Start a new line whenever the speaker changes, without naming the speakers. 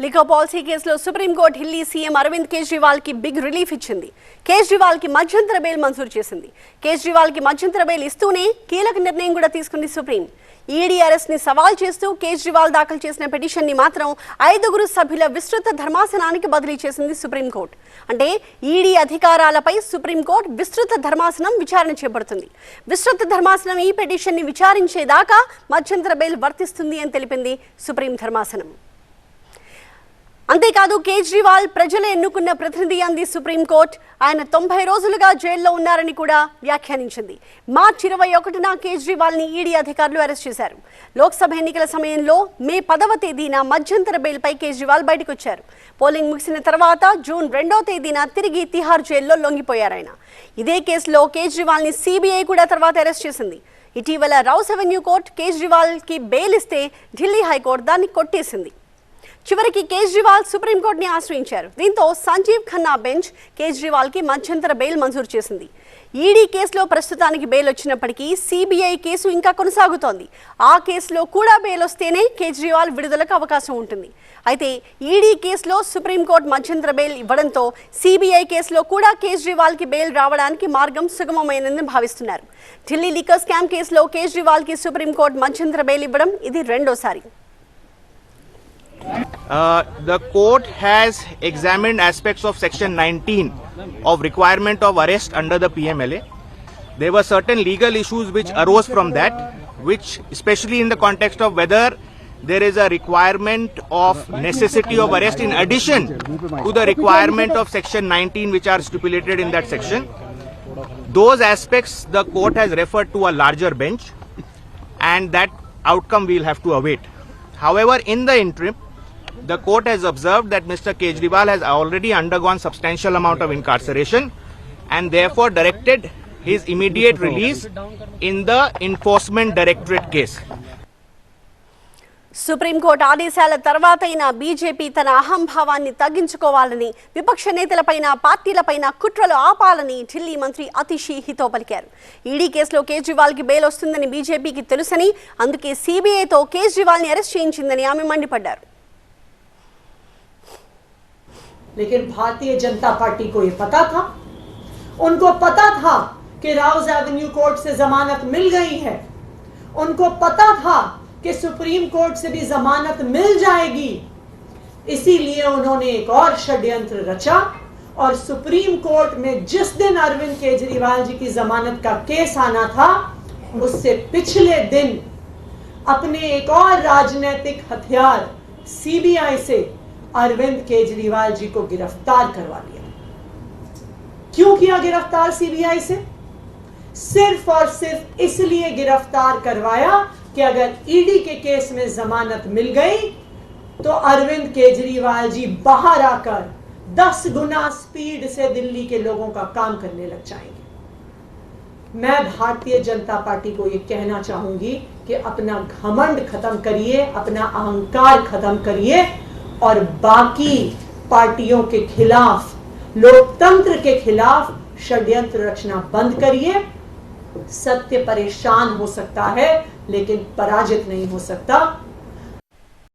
Liquor policy కేసులో supreme court Delhi CM Arvind Kejriwal కి big relief ఇచ్చింది. కేజ్రీవాల్ కి మధ్యంతర బెయిల్ మంజూరు చేసింది. కేజ్రీవాల్ కి మధ్యంతర బెయిల్ ఇస్తూనే కీలక నిర్ణయం కూడా తీసుకుంది సుప్రీం. ఈడీ అరెస్ట్ ని సవాల్ చేస్తూ కేజ్రీవాల్ దాఖలు చేసిన పిటిషన్ ని మాత్రం 5 సభ్యుల విస్తృత ధర్మాసనానికి బదిలీ చేసింది సుప్రీంకోర్టు. అంటే ఈడీ అధికారాలపై సుప్రీంకోర్టు విస్తృత ధర్మాసనం విచారణ చేపడుతుంది. విస్తృత ధర్మాసనం ఈ పిటిషన్ ని విచారించేదాకా మధ్యంతర బెయిల్ వర్తిస్తుంది అని తెలిపింది సుప్రీం ధర్మాసనం. అంతేకాదు కేజ్రీవాల్ ప్రజలు ఎన్నుకున్న ప్రతినిధి అంది సుప్రీంకోర్టు. ఆయన 90 రోజులుగా జైల్లో ఉన్నారని కూడా వ్యాఖ్యానించింది. మార్చి 21న కేజ్రీవాల్ ని ఈడీ అధికారులు అరెస్ట్ చేశారు. లోక్సభ ఎన్నికల సమయంలో మే 10వ తేదీన మధ్యంతర బెయిల్పై కేజ్రీవాల్ బయటకు వచ్చారు. పోలింగ్ ముగిసిన తర్వాత జూన్ 2వ తేదీన తిరిగి తిహార్ జైల్లో లొంగిపోయారు ఆయన. ఇదే కేసులో కేజ్రీవాల్ ని సిబిఐ కూడా తర్వాత అరెస్ట్ చేసింది. ఇటీవల రౌస్ అవెన్యూ కోర్టు కేజ్రీవాల్ కి బెయిల్ ఇస్తే ఢిల్లీ హైకోర్టు దాన్ని కొట్టేసింది. చివరికి కేజ్రీవాల్ సుప్రీంకోర్టుని ఆశ్రయించారు. దీంతో సంజీవ్ ఖన్నా బెంచ్ కేజ్రీవాల్ కి మధ్యంతర బెయిల్ మంజూరు చేసింది. ఈడీ కేసులో ప్రస్తుతానికి బెయిల్ వచ్చినప్పటికీ సిబిఐ కేసు ఇంకా కొనసాగుతోంది. ఆ కేసులో కూడా బెయిల్ వస్తేనే కేజ్రీవాల్ విడుదలకు అవకాశం ఉంటుంది. అయితే ఈడీ కేసులో సుప్రీంకోర్టు మధ్యంతర బెయిల్ ఇవ్వడంతో సిబిఐ కేసులో కూడా కేజ్రీవాల్ కి బెయిల్ రావడానికి మార్గం సుగమమైనదని భావిస్తున్నారు. ఢిల్లీ లిక్కర్ స్కామ్ కేసులో కేజ్రీవాల్ కి సుప్రీంకోర్టు మధ్యంతర బెయిల్ ఇవ్వడం ఇది రెండోసారి.
The court has examined aspects of section 19 of requirement of arrest under the PMLA. There were certain legal issues which arose from that, which especially in the context of whether there is a requirement of necessity of arrest in addition to the requirement of section 19 which are stipulated in that section. Those aspects the court has referred to a larger bench, and that outcome we will have to await. However, in the interim, the court has observed that Mr. Kejriwal has already undergone substantial amount of incarceration and therefore directed his immediate release in the Enforcement Directorate case.
Supreme court ఆదేశాల తర్వాతైనా BJP తన అహంభావాన్ని తగ్గించుకోవాలని, విపక్ష నేతలపైన పార్టీలపైన కుట్రలు ఆపాలని ఢిల్లీ మంత్రి అతిషి హితో పలికారు. ED కేసులో కేజ్రీవాల్ కి bail వస్తుందని బీజేపీకి తెలుసని, అందుకే సిబిఐతో కేజ్రీవాల్ ని అరెస్ట్ చేయించిందని ఆమె మండిపడ్డారు.
लेकिन भारतीय जनता पार्टी को ये पता था, उनको पता था कि राउस एवेन्यू कोर्ट से जमानत मिल गई है, उनको पता था कि सुप्रीम कोर्ट से भी जमानत मिल जाएगी। इसीलिए उन्होंने एक और षड्यंत्र रचा और सुप्रीम कोर्ट में जिस दिन अरविंद केजरीवाल जी की जमानत का केस आना था, उससे पिछले दिन अपने एक और राजनीतिक हथियार सीबीआई से अरविंद केजरीवाल जी को गिरफ्तार करवा लिया। क्यों किया गिरफ्तार सीबीआई से? सिर्फ और सिर्फ इसलिए गिरफ्तार करवाया कि अगर ईडी के केस में जमानत मिल गई तो अरविंद केजरीवाल जी बाहर आकर 10 गुना स्पीड से दिल्ली के लोगों का काम करने लग जाएंगे। मैं भारतीय जनता पार्टी को यह कहना चाहूंगी कि अपना घमंड खत्म करिए, अपना अहंकार खत्म करिए और बाकी पार्टियों के खिलाफ, लोकतंत्र के खिलाफ षड्यंत्र रचना बंद करिए। सत्य परेशान हो सकता है लेकिन पराजित नहीं हो सकता।